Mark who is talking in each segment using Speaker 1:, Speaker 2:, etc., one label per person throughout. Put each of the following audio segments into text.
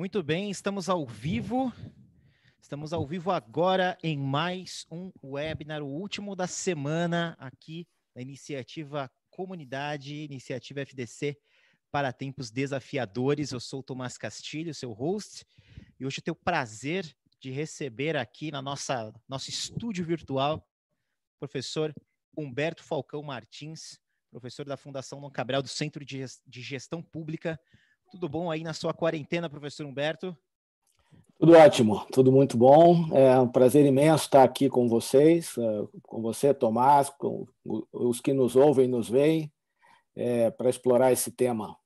Speaker 1: Muito bem, estamos ao vivo. Estamos ao vivo agora em mais um webinar, o último da semana aqui da iniciativa Comunidade, iniciativa FDC para Tempos Desafiadores. Eu sou o Tomás Castilho, seu host, e hoje eu tenho o prazer de receber aqui na nosso estúdio virtual o professor Humberto Falcão Martins, professor da Fundação Dom Cabral do Centro de Gestão Pública. Tudo bom aí na sua quarentena, professor Humberto?
Speaker 2: Tudo ótimo, tudo muito bom. É um prazer imenso estar aqui com vocês, com você, Tomás, com os que nos ouvem e nos veem, para explorar esse tema.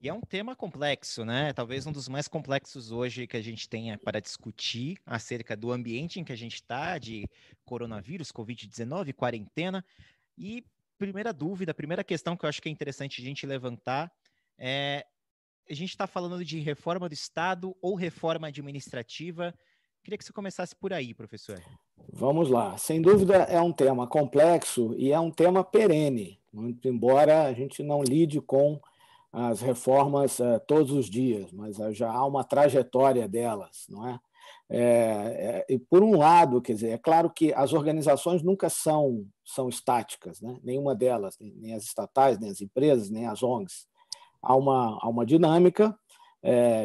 Speaker 1: E é um tema complexo, né? Talvez um dos mais complexos hoje que a gente tenha para discutir acerca do ambiente em que a gente está, de coronavírus, Covid-19, quarentena. E primeira dúvida, primeira questão que eu acho que é interessante a gente levantar é: a gente está falando de reforma do Estado ou reforma administrativa? Queria que você começasse por aí, professor.
Speaker 2: Vamos lá. Sem dúvida, é um tema complexo e é um tema perene, muito embora a gente não lide com as reformas todos os dias, mas já há uma trajetória delas, não é? E por um lado, quer dizer, é claro que as organizações nunca são estáticas, né? Nenhuma delas, nem as estatais, nem as empresas, nem as ONGs. Há uma dinâmica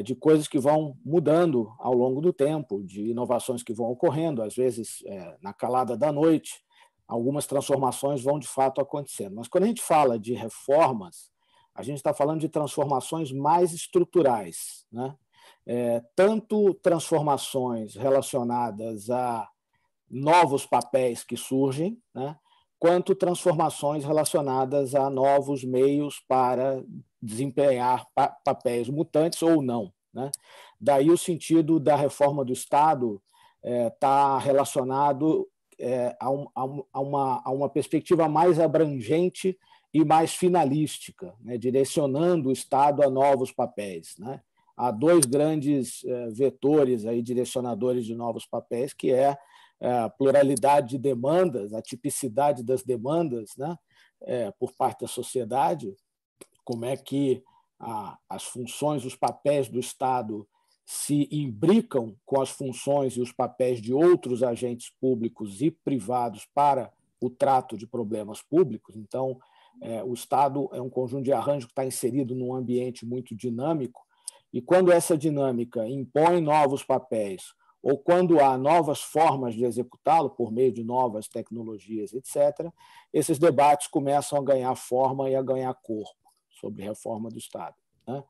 Speaker 2: de coisas que vão mudando ao longo do tempo, de inovações que vão ocorrendo, às vezes na calada da noite, algumas transformações vão de fato acontecendo. Mas quando a gente fala de reformas, a gente está falando de transformações mais estruturais, né? Tanto transformações relacionadas a novos papéis que surgem, né? Quanto transformações relacionadas a novos meios para desempenhar papéis mutantes ou não, né? Daí o sentido da reforma do Estado está relacionado a uma perspectiva mais abrangente e mais finalística, né? Direcionando o Estado a novos papéis, né? Há dois grandes vetores aí, direcionadores de novos papéis, que é a pluralidade de demandas, a tipicidade das demandas, né? Por parte da sociedade, como é que as funções, os papéis do Estado se imbricam com as funções e os papéis de outros agentes públicos e privados para o trato de problemas públicos. Então, o Estado é um conjunto de arranjo que está inserido num ambiente muito dinâmico, e quando essa dinâmica impõe novos papéis ou quando há novas formas de executá-lo por meio de novas tecnologias, etc., esses debates começam a ganhar forma e a ganhar corpo sobre reforma do Estado, né?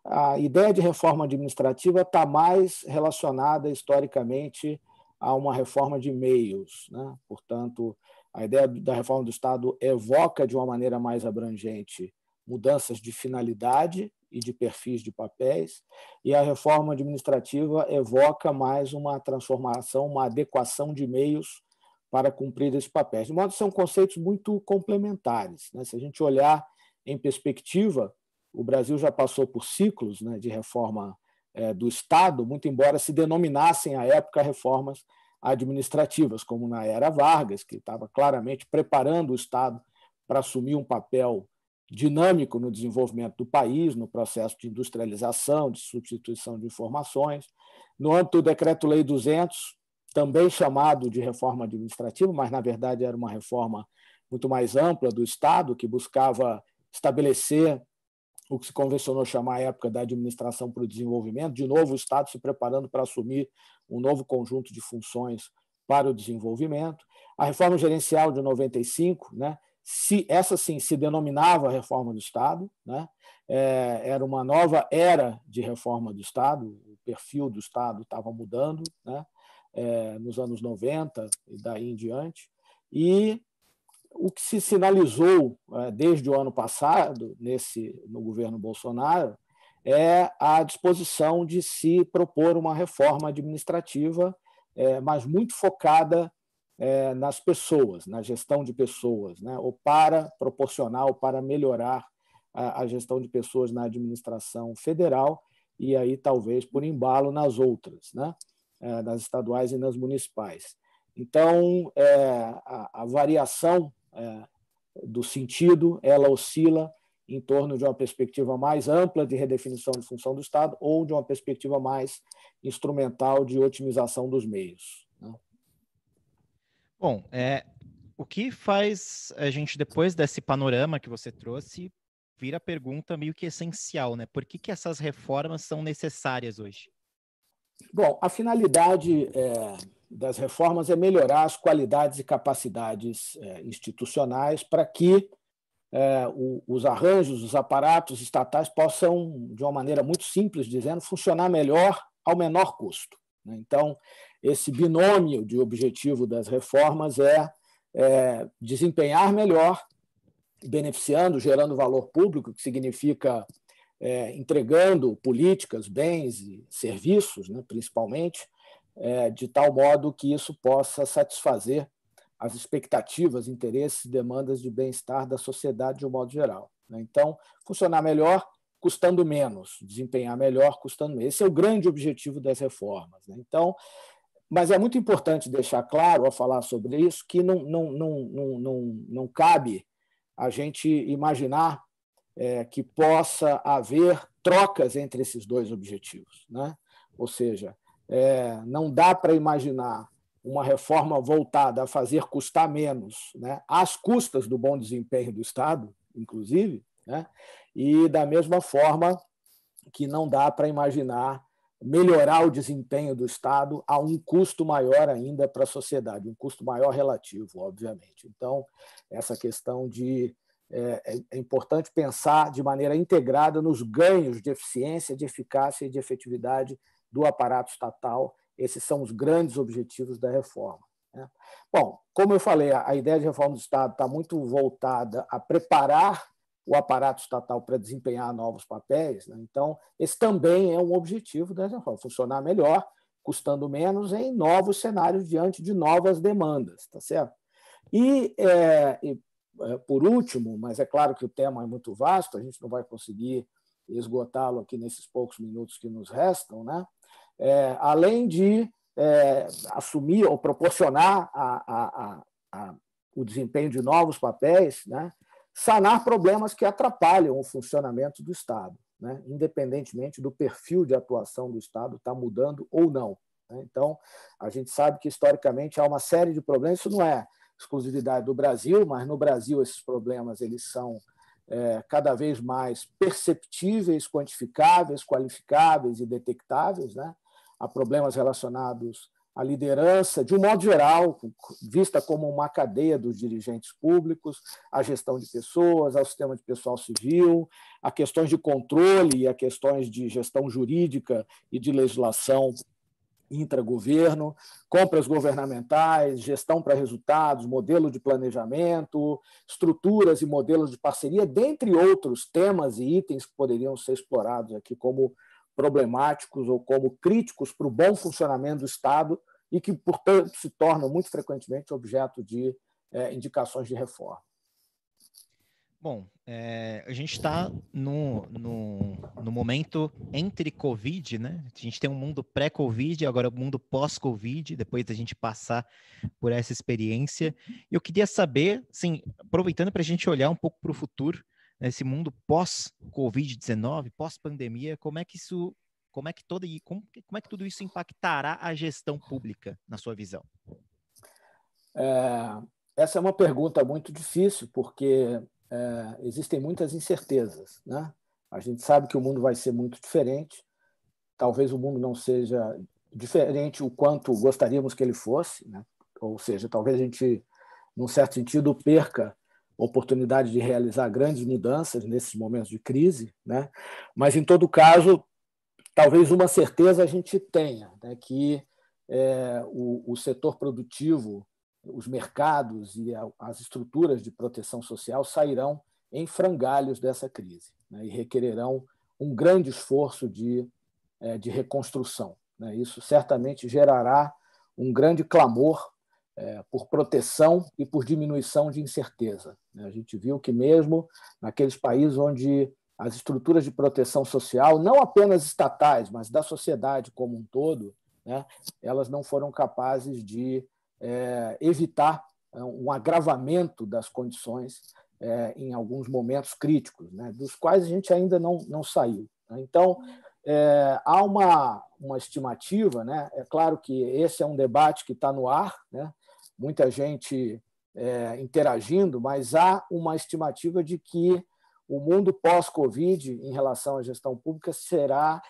Speaker 2: A ideia de reforma administrativa está mais relacionada historicamente a uma reforma de meios, né? Portanto, a ideia da reforma do Estado evoca de uma maneira mais abrangente mudanças de finalidade e de perfis de papéis, e a reforma administrativa evoca mais uma transformação, uma adequação de meios para cumprir esses papéis. De modo que são conceitos muito complementares, né? Se a gente olhar em perspectiva, o Brasil já passou por ciclos, né, de reforma do Estado, muito embora se denominassem à época reformas administrativas, como na era Vargas, que estava claramente preparando o Estado para assumir um papel dinâmico no desenvolvimento do país, no processo de industrialização, de substituição de informações. No âmbito do Decreto-Lei 200, também chamado de reforma administrativa, mas, na verdade, era uma reforma muito mais ampla do Estado, que buscava estabelecer o que se convencionou chamar à época da administração para o desenvolvimento, de novo o Estado se preparando para assumir um novo conjunto de funções para o desenvolvimento. A reforma gerencial de 95, né? Essa sim se denominava reforma do Estado, né? Era uma nova era de reforma do Estado, o perfil do Estado estava mudando, né? Nos anos 90 e daí em diante. E o que se sinalizou desde o ano passado, no governo Bolsonaro, é a disposição de se propor uma reforma administrativa, mas muito focada nas pessoas, na gestão de pessoas, né? Ou para proporcionar, ou para melhorar a gestão de pessoas na administração federal e aí talvez por embalo nas outras, né? Nas estaduais e nas municipais. Então, a variação do sentido, ela oscila em torno de uma perspectiva mais ampla de redefinição de função do Estado ou de uma perspectiva mais instrumental de otimização dos meios, né?
Speaker 1: Bom, o que faz a gente, depois desse panorama que você trouxe, vir a pergunta meio que essencial, né? Por que essas reformas são necessárias hoje?
Speaker 2: Bom, a finalidade das reformas é melhorar as qualidades e capacidades institucionais para que os arranjos, os aparatos estatais possam, de uma maneira muito simples dizendo, funcionar melhor ao menor custo, né? Então, esse binômio de objetivo das reformas é desempenhar melhor, beneficiando, gerando valor público, que significa entregando políticas, bens e serviços, né, principalmente, de tal modo que isso possa satisfazer as expectativas, interesses e demandas de bem-estar da sociedade de um modo geral, né? Então, funcionar melhor, custando menos, desempenhar melhor, custando menos. Esse é o grande objetivo das reformas, né? Então, mas é muito importante deixar claro, ao falar sobre isso, que não cabe a gente imaginar que possa haver trocas entre esses dois objetivos, né? Ou seja, não dá para imaginar uma reforma voltada a fazer custar menos, né, às custas do bom desempenho do Estado, inclusive, né? E, da mesma forma, que não dá para imaginar melhorar o desempenho do Estado a um custo maior ainda para a sociedade, um custo maior relativo, obviamente. Então, essa questão de é importante pensar de maneira integrada nos ganhos de eficiência, de eficácia e de efetividade do aparato estatal. Esses são os grandes objetivos da reforma, né? Bom, como eu falei, a ideia de reforma do Estado está muito voltada a preparar o aparato estatal para desempenhar novos papéis, né? Então, esse também é um objetivo da reforma, funcionar melhor, custando menos em novos cenários diante de novas demandas, tá certo? E por último, mas é claro que o tema é muito vasto, a gente não vai conseguir esgotá-lo aqui nesses poucos minutos que nos restam, né? Além de assumir ou proporcionar o desempenho de novos papéis, né? Sanar problemas que atrapalham o funcionamento do Estado, né? Independentemente do perfil de atuação do Estado estar mudando ou não, né? Então, a gente sabe que, historicamente, há uma série de problemas, isso não é exclusividade do Brasil, mas no Brasil esses problemas eles são cada vez mais perceptíveis, quantificáveis, qualificáveis e detectáveis, né? Há problemas relacionados à liderança, de um modo geral, vista como uma cadeia dos dirigentes públicos, à gestão de pessoas, ao sistema de pessoal civil, a questões de controle e a questões de gestão jurídica e de legislação intragoverno, compras governamentais, gestão para resultados, modelo de planejamento, estruturas e modelos de parceria, dentre outros temas e itens que poderiam ser explorados aqui como problemáticos ou como críticos para o bom funcionamento do Estado e que, portanto, se tornam muito frequentemente objeto de indicações de reforma.
Speaker 1: Bom, a gente está no momento entre Covid, né? A gente tem um mundo pré-Covid, agora o mundo pós-Covid, depois da gente passar por essa experiência. Eu queria saber, assim, aproveitando para a gente olhar um pouco para o futuro, né, esse mundo pós-Covid-19, pós-pandemia, como é que tudo isso impactará a gestão pública, na sua visão?
Speaker 2: Essa é uma pergunta muito difícil, porque existem muitas incertezas, né? A gente sabe que o mundo vai ser muito diferente. Talvez o mundo não seja diferente o quanto gostaríamos que ele fosse, né? Ou seja, talvez a gente, num certo sentido, perca a oportunidade de realizar grandes mudanças nesses momentos de crise, né? Mas, em todo caso, talvez uma certeza a gente tenha, né? Que o setor produtivo, os mercados e as estruturas de proteção social sairão em frangalhos dessa crise, né? E requererão um grande esforço de reconstrução, né? Isso certamente gerará um grande clamor por proteção e por diminuição de incerteza, né? A gente viu que mesmo naqueles países onde as estruturas de proteção social, não apenas estatais, mas da sociedade como um todo, né, elas não foram capazes de evitar um agravamento das condições em alguns momentos críticos, né, dos quais a gente ainda não saiu. Então, há uma estimativa, né? É claro que esse é um debate que está no ar, né? Muita gente interagindo, mas há uma estimativa de que o mundo pós-Covid, em relação à gestão pública, será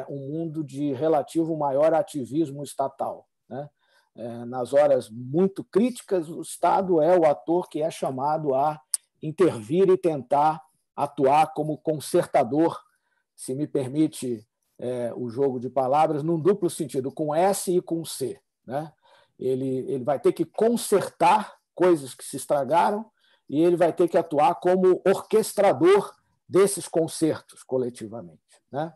Speaker 2: um mundo de relativo maior ativismo estatal, né? Nas horas muito críticas, o Estado é o ator que é chamado a intervir e tentar atuar como concertador, se me permite o jogo de palavras, num duplo sentido, com S e com C, né? Ele vai ter que consertar coisas que se estragaram e ele vai ter que atuar como orquestrador desses concertos coletivamente, né?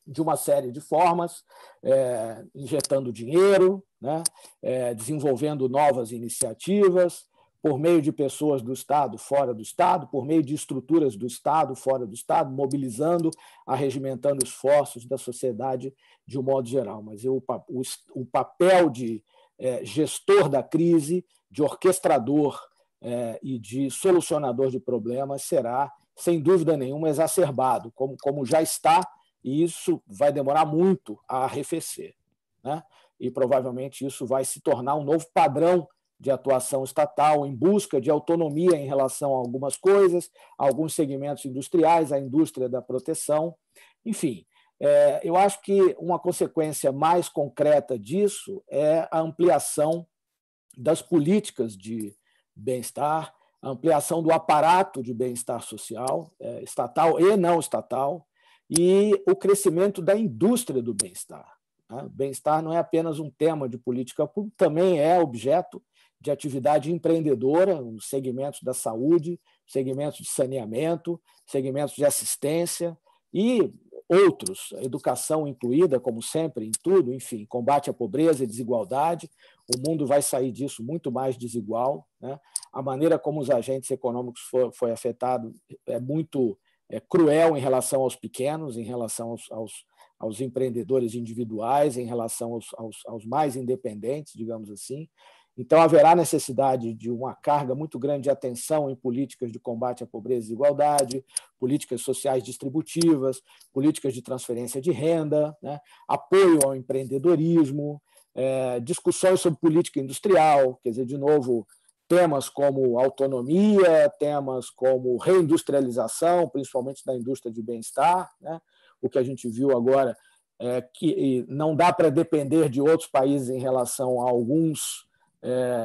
Speaker 2: De uma série de formas, injetando dinheiro, né? Desenvolvendo novas iniciativas, por meio de pessoas do Estado, fora do Estado, por meio de estruturas do Estado, fora do Estado, mobilizando, arregimentando esforços da sociedade de um modo geral. Mas o papel de gestor da crise, de orquestrador e de solucionador de problemas será, sem dúvida nenhuma, exacerbado, como já está, e isso vai demorar muito a arrefecer, né? E provavelmente isso vai se tornar um novo padrão de atuação estatal em busca de autonomia em relação a algumas coisas, a alguns segmentos industriais, a indústria da proteção. Enfim, eu acho que uma consequência mais concreta disso é a ampliação das políticas de bem-estar, a ampliação do aparato de bem-estar social, estatal e não estatal, e o crescimento da indústria do bem-estar. O bem-estar não é apenas um tema de política pública, também é objeto de atividade empreendedora, os segmentos da saúde, segmentos de saneamento, segmentos de assistência e outros, a educação incluída, como sempre, em tudo, enfim, combate à pobreza e desigualdade. O mundo vai sair disso muito mais desigual, né? A maneira como os agentes econômicos foi afetado é muito cruel em relação aos pequenos, em relação aos empreendedores individuais, em relação aos mais independentes, digamos assim. Então, haverá necessidade de uma carga muito grande de atenção em políticas de combate à pobreza e desigualdade, políticas sociais distributivas, políticas de transferência de renda, né? Apoio ao empreendedorismo, discussões sobre política industrial, quer dizer, de novo, temas como autonomia, temas como reindustrialização, principalmente da indústria de bem-estar, né? O que a gente viu agora é que não dá para depender de outros países em relação a alguns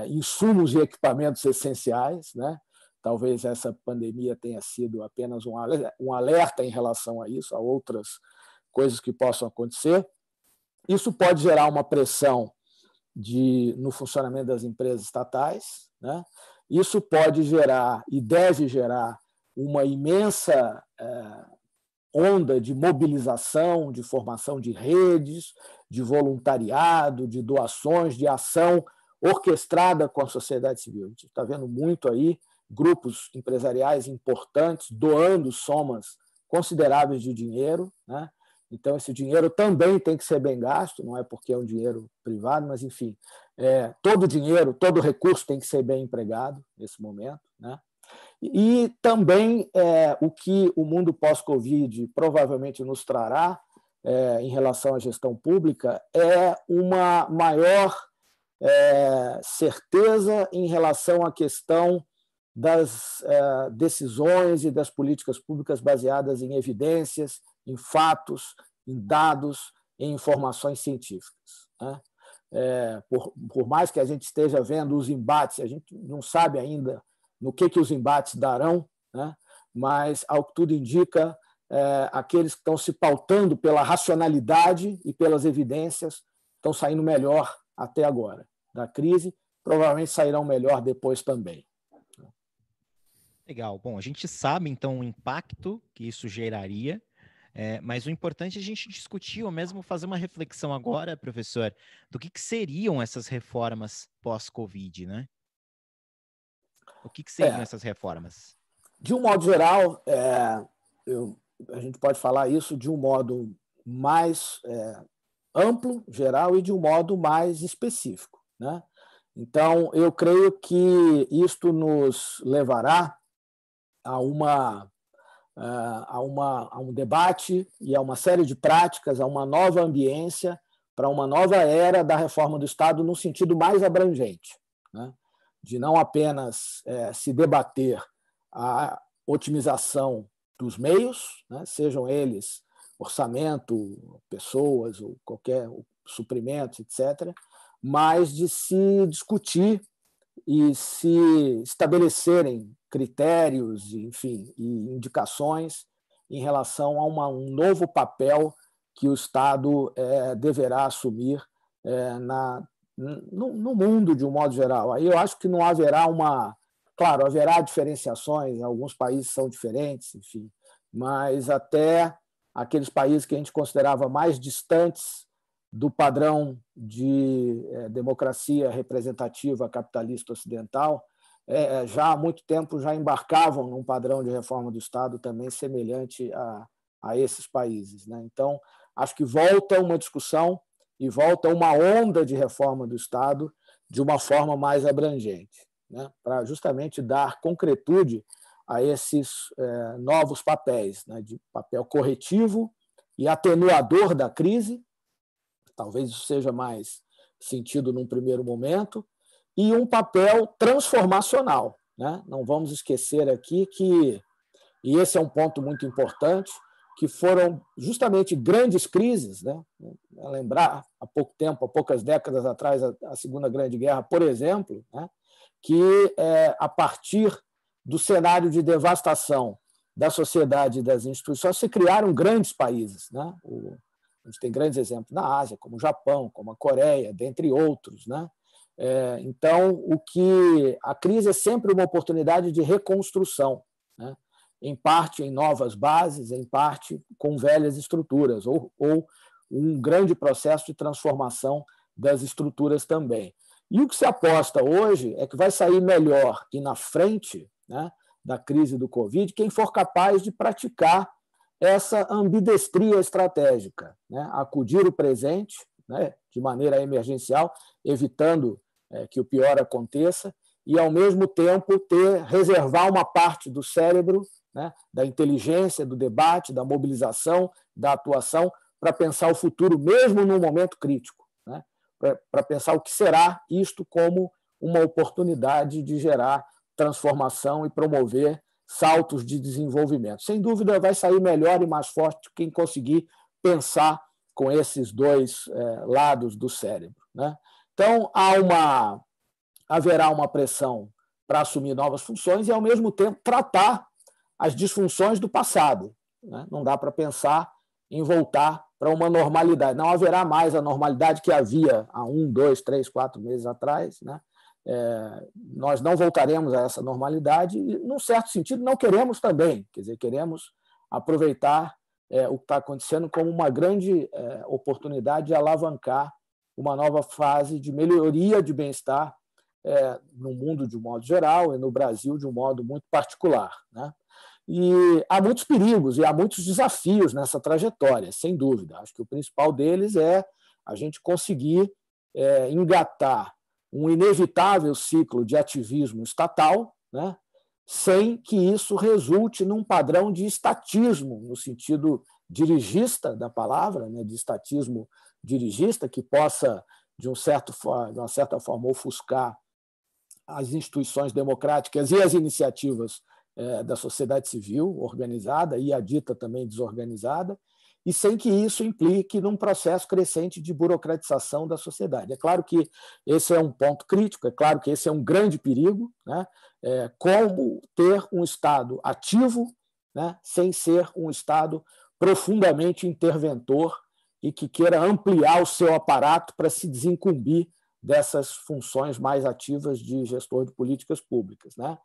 Speaker 2: insumos e equipamentos essenciais, né? Talvez essa pandemia tenha sido apenas um alerta em relação a isso, a outras coisas que possam acontecer. Isso pode gerar uma pressão no funcionamento das empresas estatais, né? Isso pode gerar e deve gerar uma imensa onda de mobilização, de formação de redes, de voluntariado, de doações, de ação orquestrada com a sociedade civil. A gente está vendo muito aí grupos empresariais importantes doando somas consideráveis de dinheiro, né? Então, esse dinheiro também tem que ser bem gasto, não é porque é um dinheiro privado, mas, enfim, todo dinheiro, todo recurso tem que ser bem empregado nesse momento, né? E também o que o mundo pós-Covid provavelmente nos trará em relação à gestão pública é uma maior certeza em relação à questão das decisões e das políticas públicas baseadas em evidências, em fatos, em dados, em informações científicas, né? Por mais que a gente esteja vendo os embates, a gente não sabe ainda no que os embates darão, né? Mas, ao que tudo indica, aqueles que estão se pautando pela racionalidade e pelas evidências estão saindo melhor até agora da crise, provavelmente sairão melhor depois também.
Speaker 1: Legal. Bom, a gente sabe, então, o impacto que isso geraria, mas o importante é a gente discutir, ou mesmo fazer uma reflexão agora, professor, do que seriam essas reformas pós-Covid, né? O que seriam essas reformas?
Speaker 2: De um modo geral, a gente pode falar isso de um modo mais amplo, geral, e de um modo mais específico, né? Então, eu creio que isto nos levará a um debate e a uma série de práticas, a uma nova ambiência para uma nova era da reforma do Estado no sentido mais abrangente, né? De não apenas se debater a otimização dos meios, né? Sejam eles orçamento, pessoas, ou qualquer suprimentos, etc., mas de se discutir e se estabelecerem critérios, enfim, e indicações em relação a um novo papel que o Estado deverá assumir no mundo, de um modo geral. Aí eu acho que não haverá Claro, haverá diferenciações, alguns países são diferentes, enfim, mas até aqueles países que a gente considerava mais distantes do padrão de democracia representativa capitalista ocidental, já há muito tempo já embarcavam num padrão de reforma do Estado também semelhante a esses países, né? Então, acho que volta uma discussão e volta uma onda de reforma do Estado de uma forma mais abrangente, né? Para justamente dar concretude a esses novos papéis, né? De papel corretivo e atenuador da crise, talvez isso seja mais sentido num primeiro momento, e um papel transformacional, né? Não vamos esquecer aqui que, e esse é um ponto muito importante, que foram justamente grandes crises, né? Lembrar, há pouco tempo, há poucas décadas atrás, a Segunda Grande Guerra, por exemplo, né? Que a partir do cenário de devastação da sociedade e das instituições se criaram grandes países, né? A gente tem grandes exemplos na Ásia, como o Japão, como a Coreia, dentre outros, né? Então, a crise é sempre uma oportunidade de reconstrução, né? Em parte em novas bases, em parte com velhas estruturas, ou um grande processo de transformação das estruturas também. E o que se aposta hoje é que vai sair melhor e na frente, né, da crise do Covid quem for capaz de praticar essa ambidestria estratégica, né? Acudir o presente, né, de maneira emergencial, evitando que o pior aconteça, e, ao mesmo tempo, reservar uma parte do cérebro, né, da inteligência, do debate, da mobilização, da atuação, para pensar o futuro, mesmo num momento crítico, né? Para pensar o que será isto como uma oportunidade de gerar transformação e promover saltos de desenvolvimento. Sem dúvida, vai sair melhor e mais forte quem conseguir pensar com esses dois lados do cérebro, né? Então, haverá uma pressão para assumir novas funções e, ao mesmo tempo, tratar as disfunções do passado, né? Não dá para pensar em voltar para uma normalidade. Não haverá mais a normalidade que havia há 1, 2, 3, 4 meses atrás, né? Nós não voltaremos a essa normalidade e, num certo sentido, não queremos também. Quer dizer, queremos aproveitar o que está acontecendo como uma grande oportunidade de alavancar uma nova fase de melhoria de bem-estar no mundo de um modo geral e no Brasil de um modo muito particular, né? E há muitos perigos e há muitos desafios nessa trajetória, sem dúvida. Acho que o principal deles é a gente conseguir engatar um inevitável ciclo de ativismo estatal, né, sem que isso resulte num padrão de estatismo, no sentido dirigista da palavra, né, de estatismo dirigista, que possa, de uma certa forma, ofuscar as instituições democráticas e as iniciativas da sociedade civil organizada e a dita também desorganizada, e sem que isso implique num processo crescente de burocratização da sociedade. É claro que esse é um ponto crítico, é claro que esse é um grande perigo, né? Como ter um Estado ativo, né, sem ser um Estado profundamente interventor e que queira ampliar o seu aparato para se desincumbir dessas funções mais ativas de gestor de políticas públicas, né?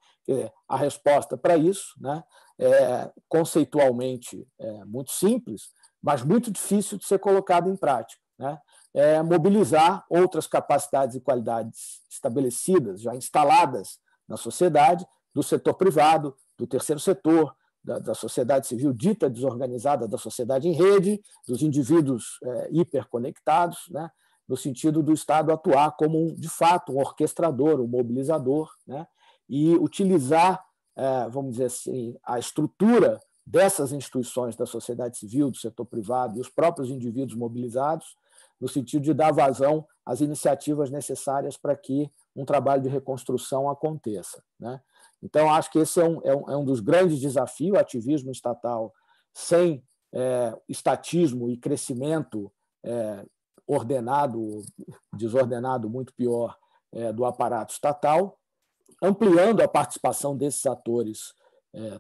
Speaker 2: A resposta para isso, né, é conceitualmente muito simples, mas muito difícil de ser colocado em prática, né? É mobilizar outras capacidades e qualidades estabelecidas, já instaladas na sociedade, do setor privado, do terceiro setor, da sociedade civil dita desorganizada, da sociedade em rede, dos indivíduos hiperconectados, né? No sentido do Estado atuar como, de fato, um orquestrador, um mobilizador, né? E utilizar vamos dizer assim, a estrutura dessas instituições da sociedade civil, do setor privado e os próprios indivíduos mobilizados, no sentido de dar vazão às iniciativas necessárias para que um trabalho de reconstrução aconteça, né? Então, acho que esse é um dos grandes desafios, o ativismo estatal sem estatismo e crescimento ordenado, desordenado, muito pior, do aparato estatal, ampliando a participação desses atores,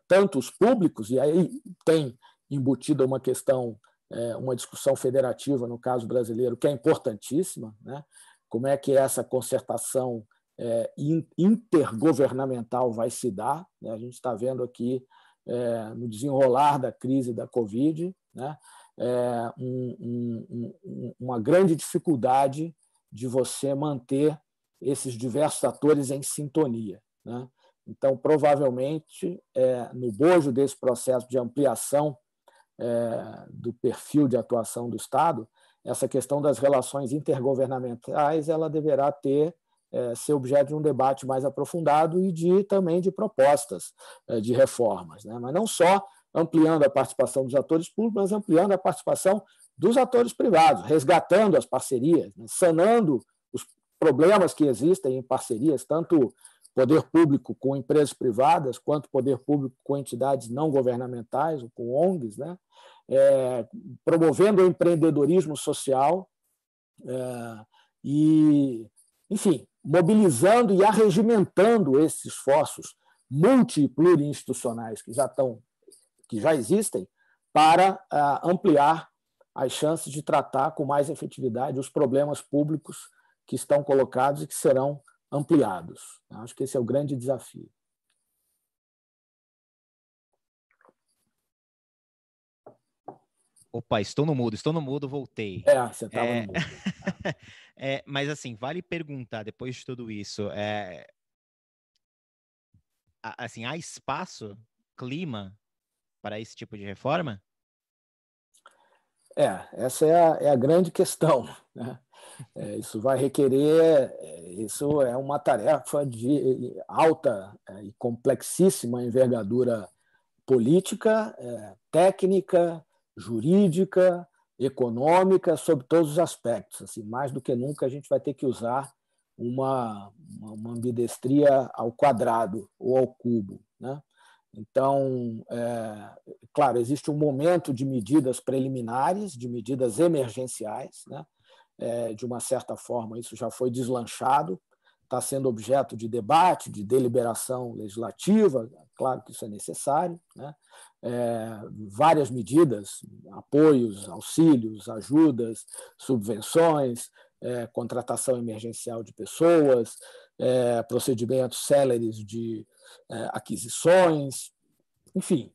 Speaker 2: tanto os públicos, e aí tem embutida uma questão, uma discussão federativa, no caso brasileiro, que é importantíssima, né? Como é que essa concertação intergovernamental vai se dar, né? A gente está vendo aqui, no desenrolar da crise da Covid, né? Uma grande dificuldade de você manter esses diversos atores em sintonia, né? Então, provavelmente, no bojo desse processo de ampliação do perfil de atuação do Estado, essa questão das relações intergovernamentais ela deverá ser objeto de um debate mais aprofundado e também de propostas de reformas, né? Mas não só ampliando a participação dos atores públicos, mas ampliando a participação dos atores privados, resgatando as parcerias, né? Sanando os problemas que existem em parcerias, tanto poder público com empresas privadas, quanto poder público com entidades não governamentais, ou com ONGs, né? Promovendo o empreendedorismo social e, enfim, mobilizando e arregimentando esses esforços multi e plurinstitucionais que já existem para ampliar as chances de tratar com mais efetividade os problemas públicos que estão colocados e que serão ampliados. Acho que esse é o grande desafio.
Speaker 1: Opa, estou no mudo, voltei.
Speaker 2: Você estava no mudo.
Speaker 1: Mas, assim, vale perguntar, depois de tudo isso, assim, há espaço, clima para esse tipo de reforma?
Speaker 2: Essa é a grande questão, né? Isso vai requerer, isso é uma tarefa de alta e complexíssima envergadura política, técnica, jurídica, econômica, sob todos os aspectos. Assim, mais do que nunca, a gente vai ter que usar uma ambidestria ao quadrado ou ao cubo, né? Então, claro, existe um momento de medidas preliminares, de medidas emergenciais, né? De uma certa forma, isso já foi deslanchado, está sendo objeto de debate, de deliberação legislativa, claro que isso é necessário, né? Várias medidas, apoios, auxílios, ajudas, subvenções, contratação emergencial de pessoas, procedimentos céleres de aquisições, enfim,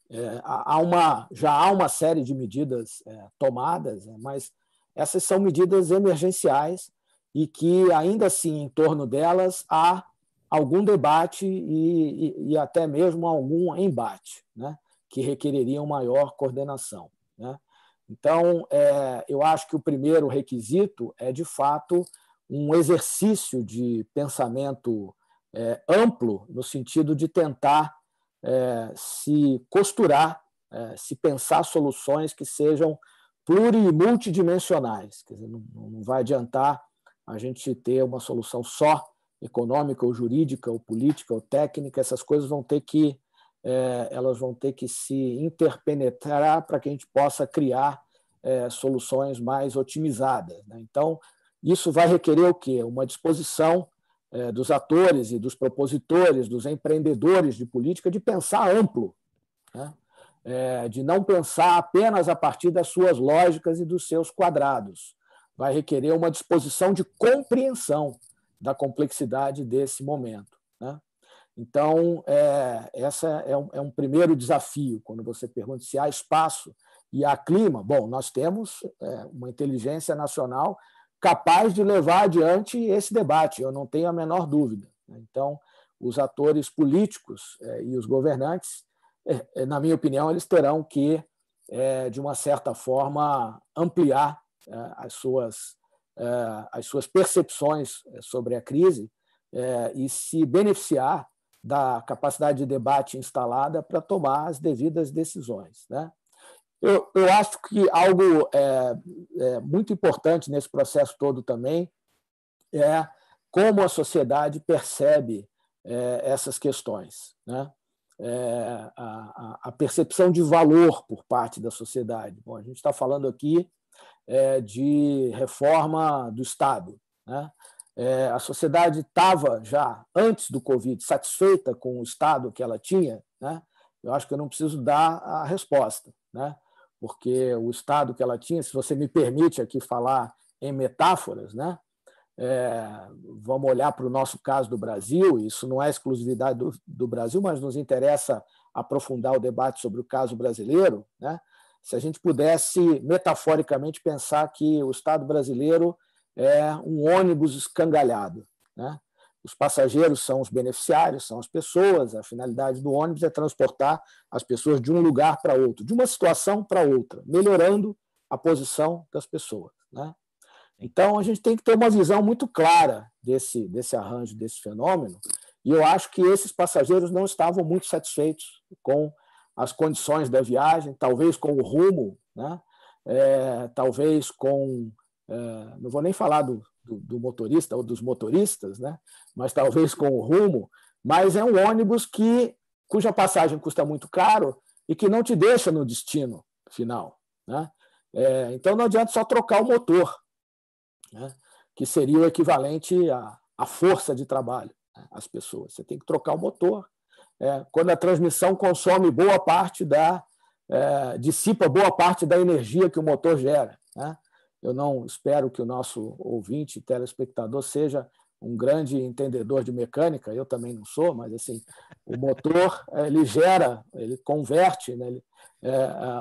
Speaker 2: já há uma série de medidas tomadas, mas essas são medidas emergenciais e que, ainda assim, em torno delas, há algum debate e até mesmo algum embate, né, que requereriam maior coordenação, né? Então, eu acho que o primeiro requisito é, de fato, um exercício de pensamento amplo, no sentido de tentar se costurar, se pensar soluções que sejam pluri e multidimensionais. Quer dizer, não vai adiantar a gente ter uma solução só econômica ou jurídica ou política ou técnica. Essas coisas elas vão ter que se interpenetrar para que a gente possa criar soluções mais otimizadas, né? Então, isso vai requerer o quê? Uma disposição dos atores e dos propositores, dos empreendedores de política, de pensar amplo, né? De não pensar apenas a partir das suas lógicas e dos seus quadrados. Vai requerer uma disposição de compreensão da complexidade desse momento, né? Então, essa é um primeiro desafio, quando você pergunta se há espaço e há clima. Bom, nós temos uma inteligência nacional capaz de levar adiante esse debate, eu não tenho a menor dúvida. Então, os atores políticos e os governantes, na minha opinião, eles terão que, de uma certa forma, ampliar as suas percepções sobre a crise e se beneficiar da capacidade de debate instalada para tomar as devidas decisões, né? Eu acho que algo muito importante nesse processo todo também é como a sociedade percebe essas questões, né? A percepção de valor por parte da sociedade. Bom, a gente está falando aqui de reforma do Estado, né? A sociedade estava já, antes do Covid, satisfeita com o Estado que ela tinha, né? Eu acho que eu não preciso dar a resposta, né? Porque o Estado que ela tinha, se você me permite aqui falar em metáforas, né? Vamos olhar para o nosso caso do Brasil, isso não é exclusividade do Brasil, mas nos interessa aprofundar o debate sobre o caso brasileiro, né? Se a gente pudesse, metaforicamente, pensar que o Estado brasileiro é um ônibus escangalhado, né? Os passageiros são os beneficiários, são as pessoas, a finalidade do ônibus é transportar as pessoas de um lugar para outro, de uma situação para outra, melhorando a posição das pessoas, né? Então, a gente tem que ter uma visão muito clara desse arranjo, desse fenômeno, e eu acho que esses passageiros não estavam muito satisfeitos com as condições da viagem, talvez com o rumo, né? Talvez com... não vou nem falar do motorista ou dos motoristas, né? Mas talvez com o rumo, mas é um ônibus cuja passagem custa muito caro e que não te deixa no destino final, né? Então, não adianta só trocar o motor, né? Que seria o equivalente à força de trabalho, né? As pessoas. Você tem que trocar o motor. Quando a transmissão consome boa parte dissipa boa parte da energia que o motor gera, né? Eu não espero que o nosso ouvinte, telespectador, seja um grande entendedor de mecânica, eu também não sou, mas assim, o motor ele converte, né,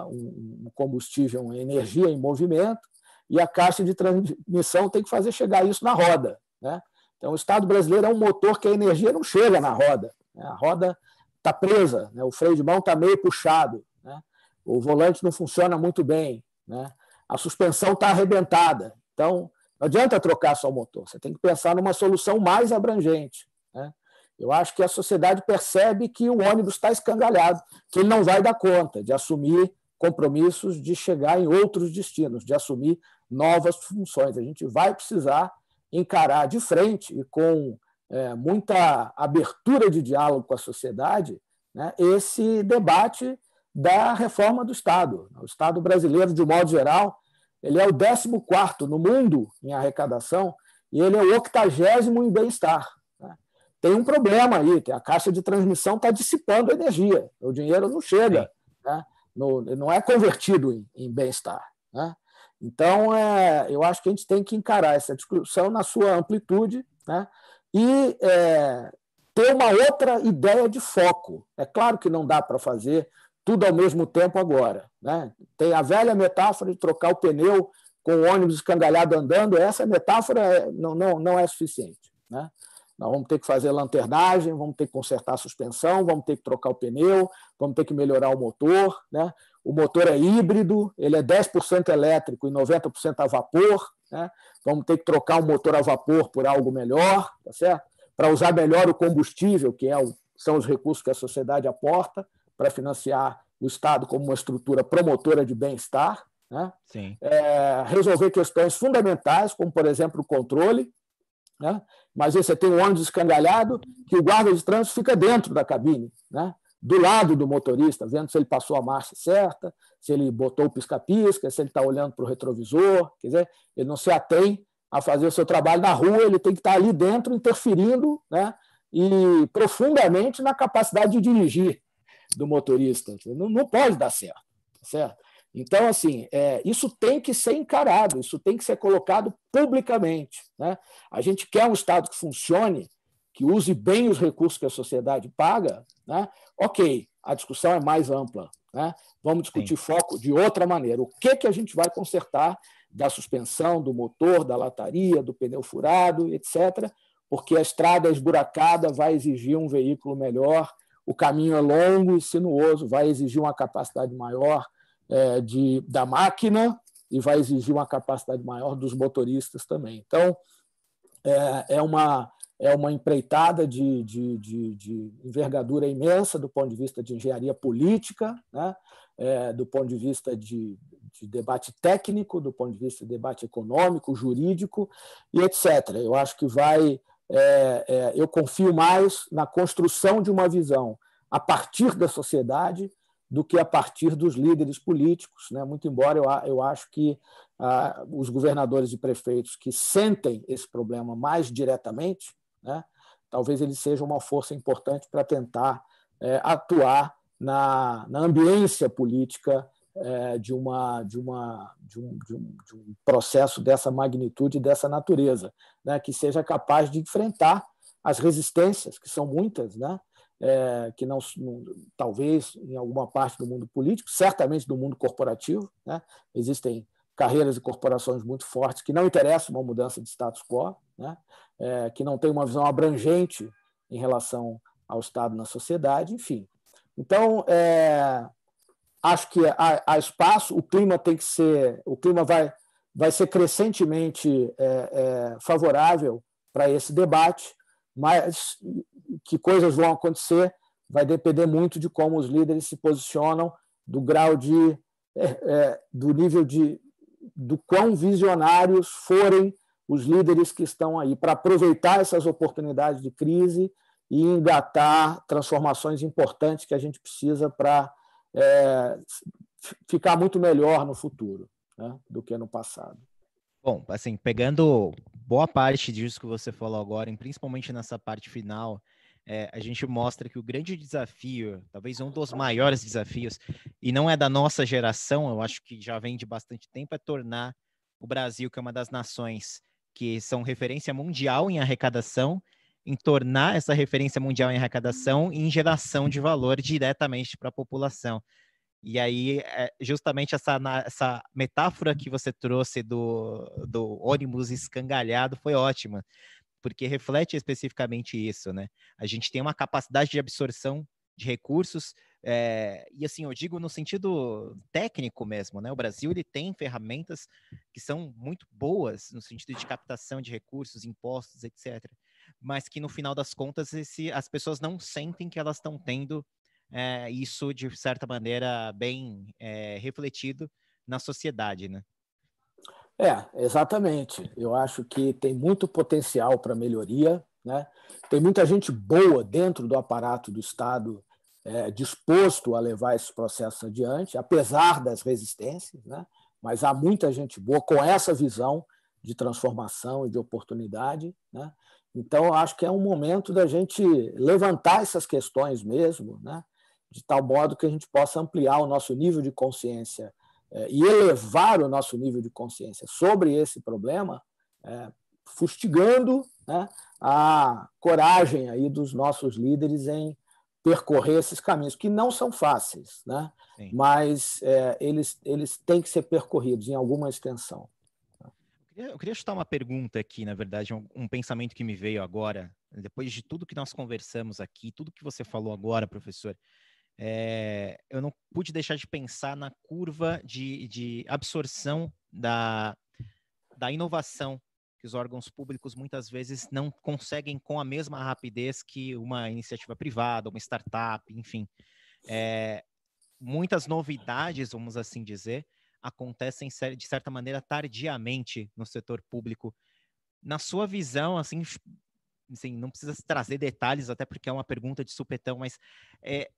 Speaker 2: um combustível, uma energia em movimento, e a caixa de transmissão tem que fazer chegar isso na roda, né? Então, o Estado brasileiro é um motor que a energia não chega na roda, né? A roda está presa, né? O freio de mão está meio puxado, né? O volante não funciona muito bem, né? A suspensão está arrebentada. Então, não adianta trocar só o motor, você tem que pensar numa solução mais abrangente, né? Eu acho que a sociedade percebe que o ônibus está escangalhado, que ele não vai dar conta de assumir compromissos, de chegar em outros destinos, de assumir novas funções. A gente vai precisar encarar de frente e com muita abertura de diálogo com a sociedade, né, esse debate da reforma do Estado. O Estado brasileiro, de modo geral, ele é o 14º no mundo em arrecadação e ele é o 80º em bem-estar, né? Tem um problema aí, a caixa de transmissão está dissipando energia, o dinheiro não chega, né? Não é convertido em bem-estar, né? Então, eu acho que a gente tem que encarar essa discussão na sua amplitude, né? E ter uma outra ideia de foco. É claro que não dá para fazer tudo ao mesmo tempo agora, né? Tem a velha metáfora de trocar o pneu com o ônibus escangalhado andando. Essa metáfora não é suficiente, né? Nós vamos ter que fazer lanternagem, vamos ter que consertar a suspensão, vamos ter que trocar o pneu, vamos ter que melhorar o motor, né? O motor é híbrido, ele é 10% elétrico e 90% a vapor, né? Vamos ter que trocar o motor a vapor por algo melhor, tá certo? Para usar melhor o combustível, que são os recursos que a sociedade aporta para financiar o Estado como uma estrutura promotora de bem-estar, né?
Speaker 1: Sim.
Speaker 2: Resolver questões fundamentais, como, por exemplo, o controle, né? Mas aí você tem um ônibus escangalhado que o guarda de trânsito fica dentro da cabine, né? Do lado do motorista, vendo se ele passou a marcha certa, se ele botou o pisca-pisca, se ele está olhando para o retrovisor. Quer dizer, ele não se atém a fazer o seu trabalho na rua, ele tem que estar ali dentro interferindo, né? E profundamente na capacidade de dirigir do motorista. Não pode dar certo, certo? Então, assim, isso tem que ser encarado, isso tem que ser colocado publicamente, né? A gente quer um Estado que funcione, que use bem os recursos que a sociedade paga, né? Ok, a discussão é mais ampla, né? Vamos discutir foco de outra maneira. O que a gente vai consertar da suspensão, do motor, da lataria, do pneu furado, etc., porque a estrada esburacada vai exigir um veículo melhor, o caminho é longo e sinuoso, vai exigir uma capacidade maior da máquina e vai exigir uma capacidade maior dos motoristas também. Então, é uma empreitada de envergadura imensa do ponto de vista de engenharia política, né? Do ponto de vista de debate técnico, do ponto de vista de debate econômico, jurídico e etc. Eu acho que eu confio mais na construção de uma visão a partir da sociedade do que a partir dos líderes políticos, né? Muito embora eu acho que os governadores e prefeitos que sentem esse problema mais diretamente, né? Talvez eles sejam uma força importante para tentar atuar na ambiência política de um processo dessa magnitude e dessa natureza, né? Que seja capaz de enfrentar as resistências, que são muitas, né? Que não, talvez em alguma parte do mundo político, certamente do mundo corporativo, né? Existem carreiras e corporações muito fortes que não interessam uma mudança de status quo, né? Que não tem uma visão abrangente em relação ao Estado na sociedade, enfim. Então, acho que há espaço, o clima vai ser crescentemente favorável para esse debate, mas que coisas vão acontecer vai depender muito de como os líderes se posicionam, do grau do nível do quão visionários forem os líderes que estão aí para aproveitar essas oportunidades de crise e engatar transformações importantes que a gente precisa para ficar muito melhor no futuro, né, do que no passado.
Speaker 1: Bom, assim, pegando boa parte disso que você falou agora, principalmente nessa parte final, a gente mostra que o grande desafio, talvez um dos maiores desafios, e não é da nossa geração, eu acho que já vem de bastante tempo, é tornar o Brasil, que é uma das nações que são referência mundial em arrecadação, em tornar essa referência mundial em arrecadação em geração de valor diretamente para a população. E aí, justamente essa metáfora que você trouxe do ônibus escangalhado foi ótima, porque reflete especificamente isso, né? A gente tem uma capacidade de absorção de recursos, e assim, eu digo no sentido técnico mesmo, né? O Brasil, ele tem ferramentas que são muito boas no sentido de captação de recursos, impostos, etc., mas que no final das contas as pessoas não sentem que elas estão tendo isso, de certa maneira, bem refletido na sociedade, né?
Speaker 2: Exatamente. Eu acho que tem muito potencial para melhoria, né? Tem muita gente boa dentro do aparato do Estado disposto a levar esses processos adiante, apesar das resistências, né? Mas há muita gente boa com essa visão de transformação e de oportunidade, né? Então, eu acho que é um momento da gente levantar essas questões mesmo, né? De tal modo que a gente possa ampliar o nosso nível de consciência e elevar o nosso nível de consciência sobre esse problema, fustigando, né, a coragem aí dos nossos líderes em percorrer esses caminhos, que não são fáceis, né? Mas eles têm que ser percorridos em alguma extensão.
Speaker 1: Eu queria chutar uma pergunta aqui, na verdade, um pensamento que me veio agora, depois de tudo que nós conversamos aqui, tudo que você falou agora, professor. Eu não pude deixar de pensar na curva de absorção da inovação que os órgãos públicos muitas vezes não conseguem com a mesma rapidez que uma iniciativa privada, uma startup, enfim. Muitas novidades, vamos assim dizer, acontecem de certa maneira tardiamente no setor público. Na sua visão, assim, não precisa trazer detalhes, até porque é uma pergunta de supetão, mas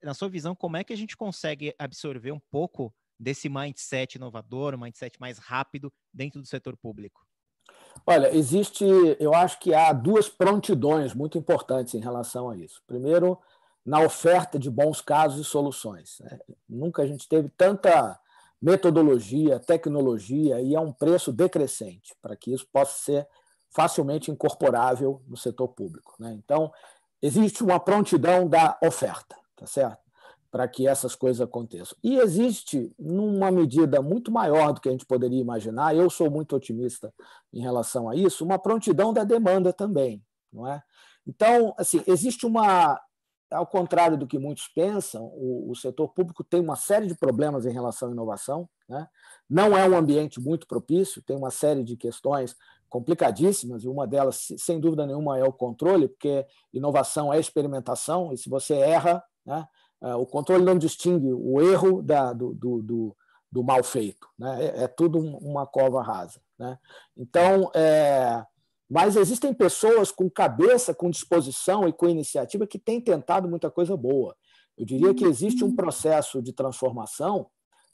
Speaker 1: na sua visão, como é que a gente consegue absorver um pouco desse mindset inovador, um mindset mais rápido dentro do setor público?
Speaker 2: Olha, eu acho que há duas prontidões muito importantes em relação a isso. Primeiro, na oferta de bons casos e soluções, né? Nunca a gente teve tanta metodologia, tecnologia, e é um preço decrescente para que isso possa ser facilmente incorporável no setor público, né? Então, existe uma prontidão da oferta, tá certo? Para que essas coisas aconteçam. E existe, numa medida muito maior do que a gente poderia imaginar, eu sou muito otimista em relação a isso, uma prontidão da demanda também, não é? Então, assim, existe ao contrário do que muitos pensam, o setor público tem uma série de problemas em relação à inovação, né? Não é um ambiente muito propício, tem uma série de questões complicadíssimas, e uma delas, sem dúvida nenhuma, é o controle, porque inovação é experimentação, e se você erra, né, o controle não distingue o erro do mal feito, né? É tudo uma cova rasa, né? Então, mas existem pessoas com cabeça, com disposição e com iniciativa que têm tentado muita coisa boa. Eu diria que existe um processo de transformação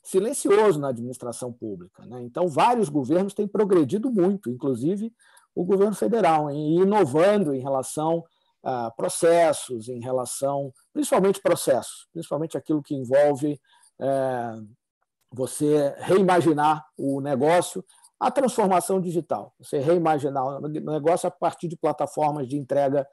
Speaker 2: silencioso na administração pública, né? Então, vários governos têm progredido muito, inclusive o governo federal, em inovando em relação a processos, em relação, principalmente aquilo que envolve você reimaginar o negócio, a transformação digital, você reimaginar o negócio a partir de plataformas de entrega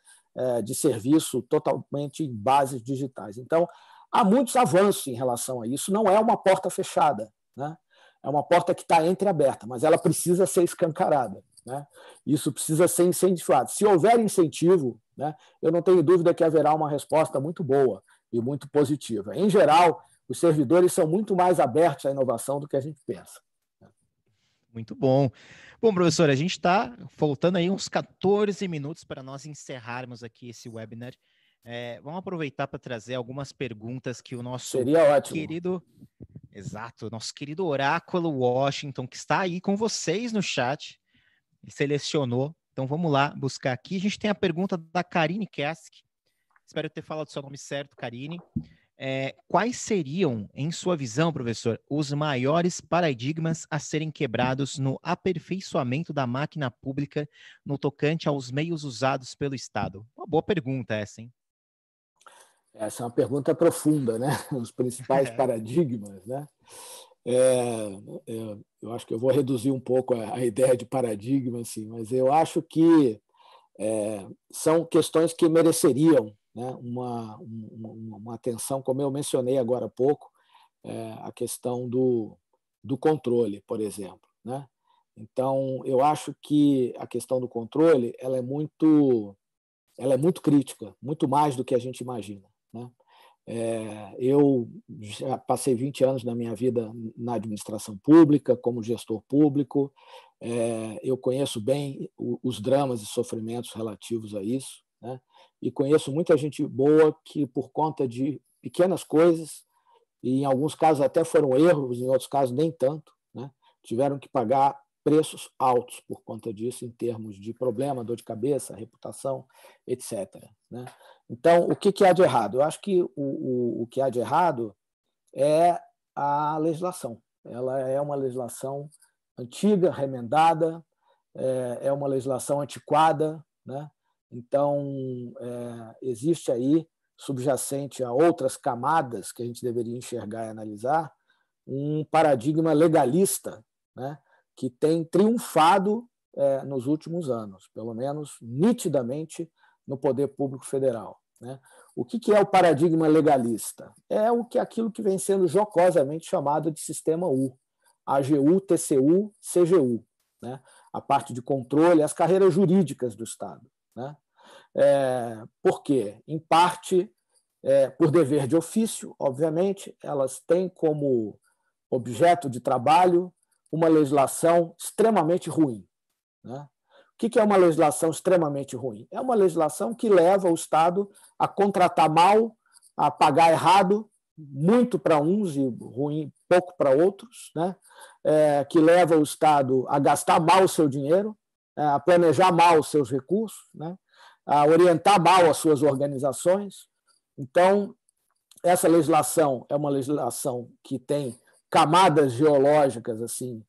Speaker 2: de serviço totalmente em bases digitais. Então, há muitos avanços em relação a isso. Não é uma porta fechada, né? É uma porta que está entreaberta, mas ela precisa ser escancarada, né? Isso precisa ser incentivado. Se houver incentivo, né, eu não tenho dúvida que haverá uma resposta muito boa e muito positiva. Em geral, os servidores são muito mais abertos à inovação do que a gente pensa.
Speaker 1: Muito bom. Bom, professor, a gente está faltando aí uns 14 minutos para nós encerrarmos aqui esse webinar. Vamos aproveitar para trazer algumas perguntas que o nosso nosso querido Oráculo Washington, que está aí com vocês no chat, ele selecionou. Então vamos lá buscar aqui. A gente tem a pergunta da Karine Kesk. Espero ter falado o seu nome certo, Karine. Quais seriam, em sua visão, professor, os maiores paradigmas a serem quebrados no aperfeiçoamento da máquina pública no tocante aos meios usados pelo Estado? Uma boa pergunta essa, hein?
Speaker 2: Essa é uma pergunta profunda, né? Os principais paradigmas, né? Eu acho que eu vou reduzir um pouco a ideia de paradigma, assim, mas eu acho que são questões que mereceriam, né, uma atenção, como eu mencionei agora há pouco, a questão do controle, por exemplo, né? Então, eu acho que a questão do controle ela é muito crítica, muito mais do que a gente imagina, né? Eu já passei 20 anos da minha vida na administração pública, como gestor público, eu conheço bem os dramas e sofrimentos relativos a isso, né? E conheço muita gente boa que, por conta de pequenas coisas, e em alguns casos até foram erros, em outros casos nem tanto, né, tiveram que pagar preços altos por conta disso, em termos de problema, dor de cabeça, reputação, etc., né? Então, o que há de errado? Eu acho que o que há de errado é a legislação. Ela é uma legislação antiga, remendada, é uma legislação antiquada, né? Então, existe aí, subjacente a outras camadas que a gente deveria enxergar e analisar, um paradigma legalista, né, que tem triunfado nos últimos anos, pelo menos nitidamente no poder público federal, né? O que é o paradigma legalista? Aquilo que vem sendo jocosamente chamado de sistema U, AGU, TCU, CGU, né? A parte de controle, as carreiras jurídicas do Estado, né? Por quê? Em parte, por dever de ofício, obviamente, elas têm como objeto de trabalho uma legislação extremamente ruim, né? O que é uma legislação extremamente ruim? É uma legislação que leva o Estado a contratar mal, a pagar errado, muito para uns e ruim pouco para outros, né? Que leva o Estado a gastar mal o seu dinheiro, a planejar mal os seus recursos, né? A orientar mal as suas organizações. Então, essa legislação é uma legislação que tem camadas geológicas, assim,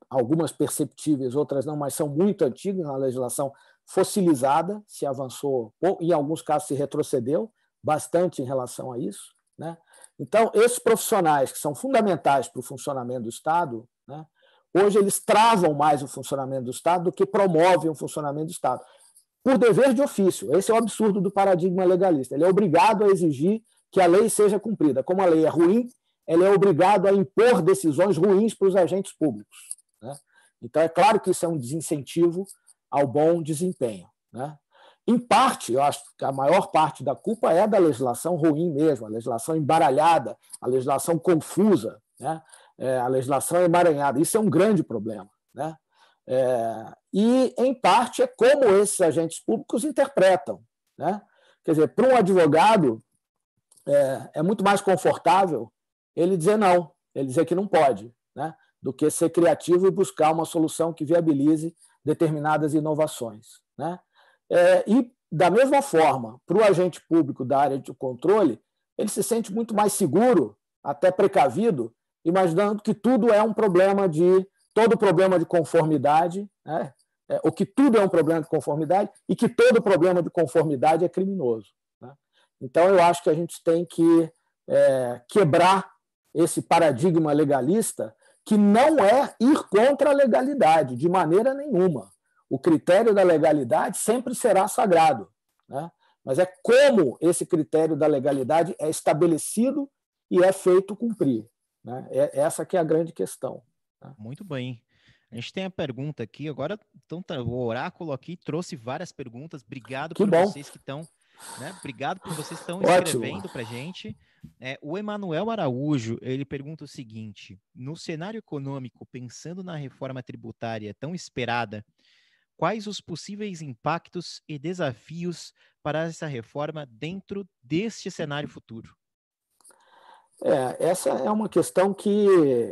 Speaker 2: algumas perceptíveis, outras não, mas são muito antigas, uma legislação fossilizada, se avançou, em alguns casos se retrocedeu bastante em relação a isso, né? Então, esses profissionais que são fundamentais para o funcionamento do Estado, né, hoje eles travam mais o funcionamento do Estado do que promovem o funcionamento do Estado, por dever de ofício. Esse é o absurdo do paradigma legalista. Ele é obrigado a exigir que a lei seja cumprida. Como a lei é ruim, ele é obrigado a impor decisões ruins para os agentes públicos, né? Então, é claro que isso é um desincentivo ao bom desempenho, né? Em parte, eu acho que a maior parte da culpa é da legislação ruim mesmo, a legislação embaralhada, a legislação confusa, né? A legislação emaranhada. Isso é um grande problema, né? e, em parte, é como esses agentes públicos interpretam, né? Quer dizer, para um advogado, é muito mais confortável ele dizer não, ele dizer que não pode, né? Do que ser criativo e buscar uma solução que viabilize determinadas inovações, né? E, da mesma forma, para o agente público da área de controle, ele se sente muito mais seguro, até precavido, imaginando que tudo é um problema todo problema de conformidade, né? Ou que tudo é um problema de conformidade e que todo problema de conformidade é criminoso, né? Então, eu acho que a gente tem que quebrar esse paradigma legalista, que não é ir contra a legalidade, de maneira nenhuma. O critério da legalidade sempre será sagrado, né? Mas é como esse critério da legalidade é estabelecido e é feito cumprir, né? Essa que é a grande questão, né?
Speaker 1: Muito bem. A gente tem a pergunta aqui, agora então, o Oráculo aqui trouxe várias perguntas. Obrigado
Speaker 2: Que
Speaker 1: por
Speaker 2: bom.
Speaker 1: vocês que estão, né? Obrigado por vocês que estão
Speaker 2: Ótimo.
Speaker 1: escrevendo para a gente. O Emanuel Araújo, ele pergunta o seguinte: no cenário econômico, pensando na reforma tributária tão esperada, quais os possíveis impactos e desafios para essa reforma dentro deste cenário futuro?
Speaker 2: Essa é uma questão que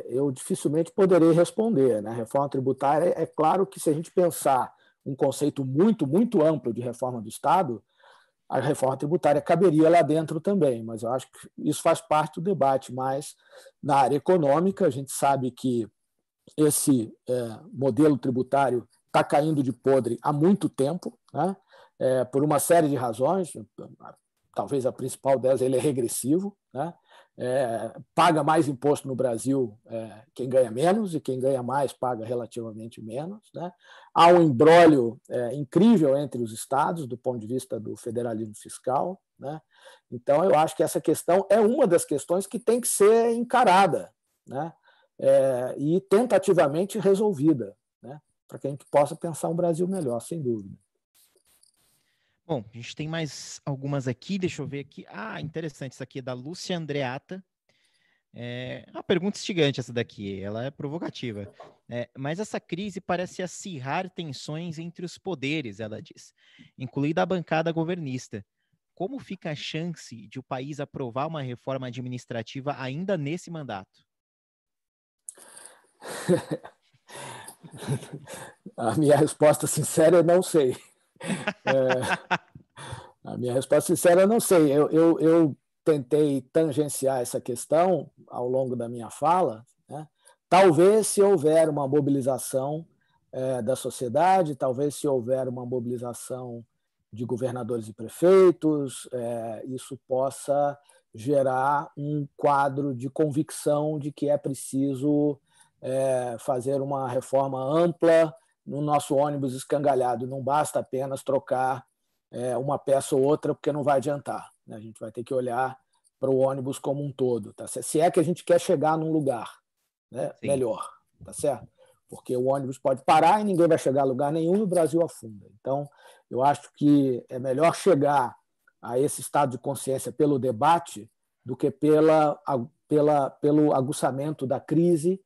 Speaker 2: eu dificilmente poderei responder, né? A reforma tributária, é claro que se a gente pensar um conceito muito, muito amplo de reforma do Estado, a reforma tributária caberia lá dentro também, mas eu acho que isso faz parte do debate. Mas na área econômica, a gente sabe que esse modelo tributário está caindo de podre há muito tempo, né? Por uma série de razões. Talvez a principal delas, ele é regressivo, né? Paga mais imposto no Brasil quem ganha menos, e quem ganha mais paga relativamente menos, né? Há um imbróglio incrível entre os estados do ponto de vista do federalismo fiscal, né? Então, eu acho que essa questão é uma das questões que tem que ser encarada, né? E tentativamente resolvida, né? Para que a gente possa pensar um Brasil melhor, sem dúvida.
Speaker 1: Bom, a gente tem mais algumas aqui, deixa eu ver aqui. Interessante, essa aqui é da Lúcia Andreata. Uma pergunta instigante essa daqui, ela é provocativa. Mas essa crise parece acirrar tensões entre os poderes, ela diz, incluída a bancada governista. Como fica a chance de o país aprovar uma reforma administrativa ainda nesse mandato?
Speaker 2: A minha resposta sincera, eu não sei. A minha resposta sincera, eu não sei. Eu tentei tangenciar essa questão ao longo da minha fala, né? Talvez, se houver uma mobilização da sociedade, talvez, se houver uma mobilização de governadores e prefeitos, isso possa gerar um quadro de convicção de que é preciso fazer uma reforma ampla no nosso ônibus escangalhado. Não basta apenas trocar uma peça ou outra, porque não vai adiantar, né? A gente vai ter que olhar para o ônibus como um todo, tá certo? Se é que a gente quer chegar num lugar, né, melhor, tá certo? Porque o ônibus pode parar e ninguém vai chegar a lugar nenhum e o Brasil afunda. Então, eu acho que é melhor chegar a esse estado de consciência pelo debate do que pelo aguçamento da crise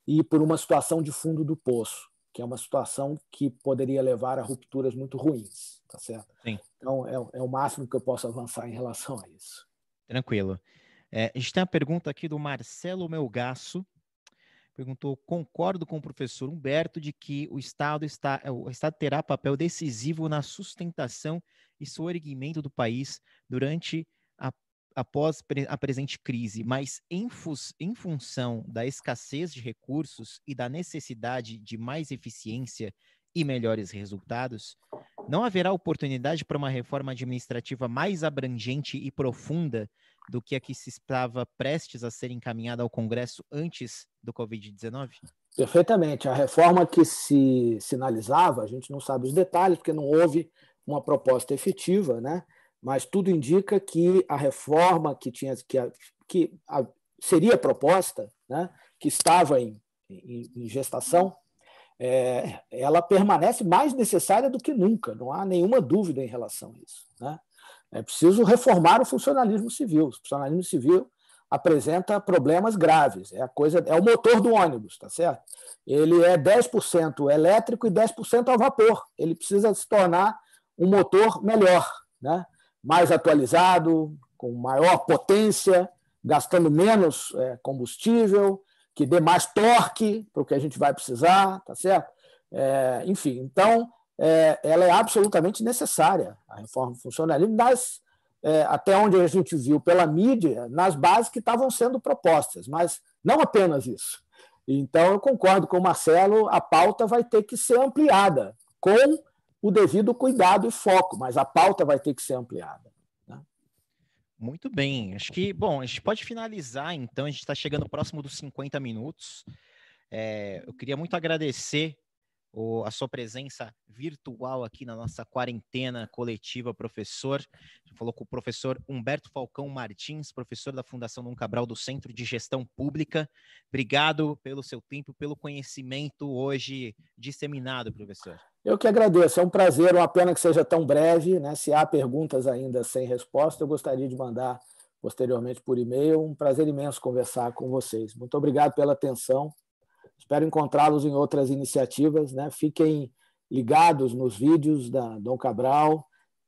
Speaker 2: e por uma situação de fundo do poço, que é uma situação que poderia levar a rupturas muito ruins, tá certo?
Speaker 1: Sim.
Speaker 2: Então, é o máximo que eu posso avançar em relação a isso.
Speaker 1: Tranquilo. A gente tem a pergunta aqui do Marcelo Melgaço. Perguntou: concordo com o professor Humberto de que o Estado terá papel decisivo na sustentação e soerguimento do país após a presente crise, mas em função da escassez de recursos e da necessidade de mais eficiência e melhores resultados, não haverá oportunidade para uma reforma administrativa mais abrangente e profunda do que a que se estava prestes a ser encaminhada ao Congresso antes do Covid-19?
Speaker 2: Perfeitamente. A reforma que se sinalizava, a gente não sabe os detalhes, porque não houve uma proposta efetiva, né? Mas tudo indica que a reforma que seria proposta, né, que estava em gestação, ela permanece mais necessária do que nunca, não há nenhuma dúvida em relação a isso, né? É preciso reformar o funcionalismo civil. O funcionalismo civil apresenta problemas graves. É o motor do ônibus, tá certo? Ele é 10% elétrico e 10% a vapor. Ele precisa se tornar um motor melhor, né? Mais atualizado, com maior potência, gastando menos combustível, que dê mais torque para o que a gente vai precisar, tá certo? Enfim, então, ela é absolutamente necessária, a reforma do funcionalismo, até onde a gente viu pela mídia, nas bases que estavam sendo propostas, mas não apenas isso. Então, eu concordo com o Marcelo, a pauta vai ter que ser ampliada, com o devido cuidado e foco, mas a pauta vai ter que ser ampliada. Né?
Speaker 1: Muito bem. Acho que, bom, a gente pode finalizar, então, a gente está chegando próximo dos 50 minutos. Eu queria muito agradecer a sua presença virtual aqui na nossa quarentena coletiva, professor. A gente falou com o professor Humberto Falcão Martins, professor da Fundação Dom Cabral do Centro de Gestão Pública. Obrigado pelo seu tempo, pelo conhecimento hoje disseminado, professor.
Speaker 2: Eu que agradeço, é um prazer, uma pena que seja tão breve, né? Se há perguntas ainda sem resposta, eu gostaria de mandar posteriormente por e-mail. Um prazer imenso conversar com vocês. Muito obrigado pela atenção. Espero encontrá-los em outras iniciativas, né? Fiquem ligados nos vídeos da Dom Cabral,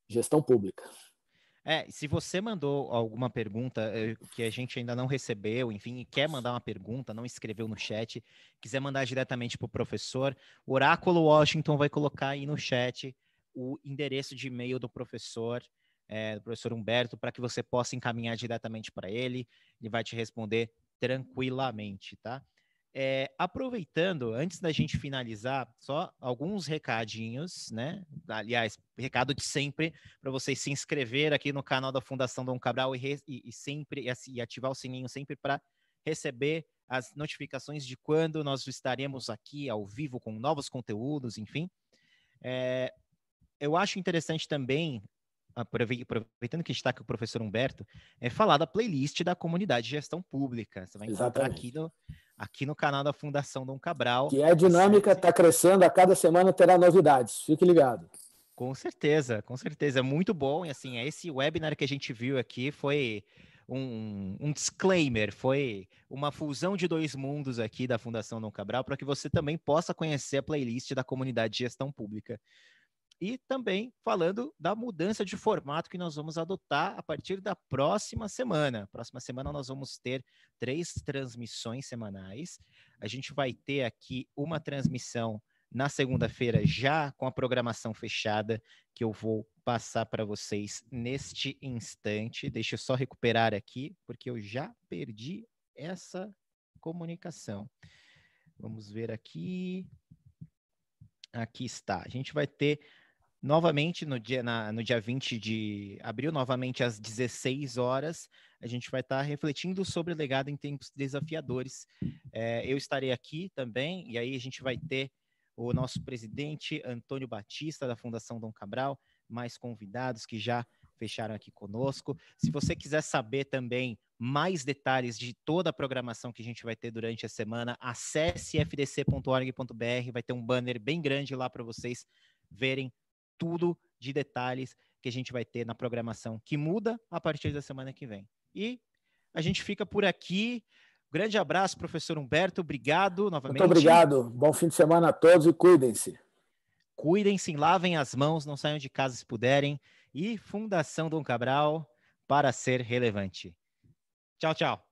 Speaker 2: Gestão Pública.
Speaker 1: Se você mandou alguma pergunta que a gente ainda não recebeu, enfim, e quer mandar uma pergunta, não escreveu no chat, quiser mandar diretamente para o professor, o Oráculo Washington vai colocar aí no chat o endereço de e-mail do professor Humberto, para que você possa encaminhar diretamente para ele, ele vai te responder tranquilamente, tá? Aproveitando, antes da gente finalizar, só alguns recadinhos, né? Aliás, recado de sempre, para vocês se inscrever aqui no canal da Fundação Dom Cabral e ativar o sininho sempre para receber as notificações de quando nós estaremos aqui ao vivo com novos conteúdos, enfim. Eu acho interessante também, aproveitando que está aqui o professor Humberto, falar da playlist da Comunidade de Gestão Pública. Você vai encontrar aqui no canal da Fundação Dom Cabral.
Speaker 2: Que é dinâmica, está crescendo, a cada semana terá novidades. Fique ligado.
Speaker 1: Com certeza, com certeza. Muito bom. E assim, esse webinar que a gente viu aqui foi um disclaimer, foi uma fusão de dois mundos aqui da Fundação Dom Cabral, para que você também possa conhecer a playlist da Comunidade de Gestão Pública. E também falando da mudança de formato que nós vamos adotar a partir da próxima semana. Próxima semana nós vamos ter 3 transmissões semanais. A gente vai ter aqui uma transmissão na segunda-feira, já com a programação fechada, que eu vou passar para vocês neste instante. Deixa eu só recuperar aqui, porque eu já perdi essa comunicação. Vamos ver aqui. Aqui está. A gente vai ter novamente, no dia 20 de abril, novamente às 16 horas, a gente vai estar refletindo sobre o legado em tempos desafiadores. Eu estarei aqui também, e aí a gente vai ter o nosso presidente Antônio Batista, da Fundação Dom Cabral, mais convidados que já fecharam aqui conosco. Se você quiser saber também mais detalhes de toda a programação que a gente vai ter durante a semana, acesse fdc.org.br, vai ter um banner bem grande lá para vocês verem tudo de detalhes que a gente vai ter na programação, que muda a partir da semana que vem. E a gente fica por aqui. Grande abraço, professor Humberto. Obrigado novamente.
Speaker 2: Muito obrigado. Bom fim de semana a todos e cuidem-se.
Speaker 1: Cuidem-se, lavem as mãos, não saiam de casa se puderem. E Fundação Dom Cabral para ser relevante. Tchau, tchau.